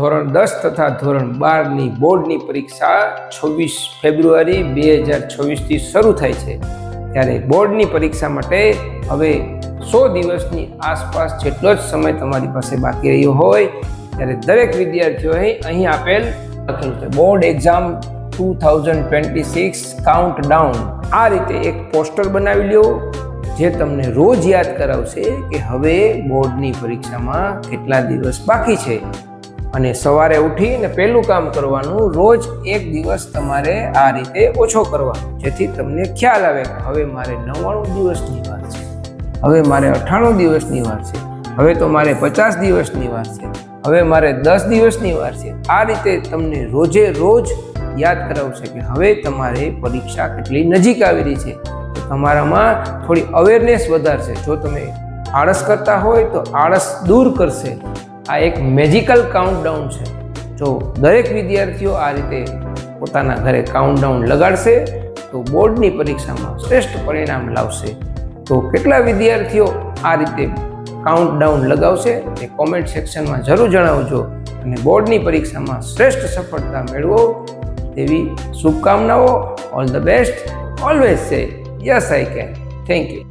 ધોરણ 10 તથા ધોરણ 12ની બોર્ડની પરીક્ષા 26 ફેબ્રુઆરી 2024થી શરૂ થાય છે, ત્યારે બોર્ડની પરીક્ષા માટે હવે 100 દિવસની આસપાસ જેટલો જ સમય તમારી પાસે બાકી રહ્યો હોય, ત્યારે દરેક વિદ્યાર્થીઓએ અહીં આપેલ લખેલું છે બોર્ડ એક્ઝામ 2026 કાઉન્ટડાઉન. આ રીતે એક પોસ્ટર બનાવી લ્યો જે તમને રોજ યાદ કરાવશે કે હવે બોર્ડની પરીક્ષામાં કેટલા દિવસ બાકી છે. અને સવારે ઉઠીને પહેલું કામ કરવાનું, રોજ એક દિવસ તમારે આ રીતે ઓછો કરવાનો, જેથી તમને ખ્યાલ આવે કે હવે મારે 99 દિવસની વાર છે, હવે મારે 98 દિવસની વાર છે, હવે તો મારે 50 દિવસની વાર છે, હવે મારે 10 દિવસની વાર છે. આ રીતે તમને રોજે રોજ યાદ કરાવશે કે હવે તમારે પરીક્ષા કેટલી નજીક આવી રહી છે. તો તમારામાં થોડી અવેરનેસ વધારશે. જો તમે આળસ કરતા હોય તો આળસ દૂર કરશે. આ એક મેજિકલ કાઉન્ટડાઉન છે. જો દરેક વિદ્યાર્થીઓ આ રીતે પોતાના ઘરે કાઉન્ટડાઉન લગાડશે તો બોર્ડની પરીક્ષામાં શ્રેષ્ઠ પરિણામ લાવશે. તો કેટલા વિદ્યાર્થીઓ આ રીતે કાઉન્ટડાઉન લગાવશે તે કોમેન્ટ સેક્શનમાં જરૂર જણાવજો, અને બોર્ડની પરીક્ષામાં શ્રેષ્ઠ સફળતા મેળવો તેવી શુભકામનાઓ. All the best. Always say yes I can. Thank you.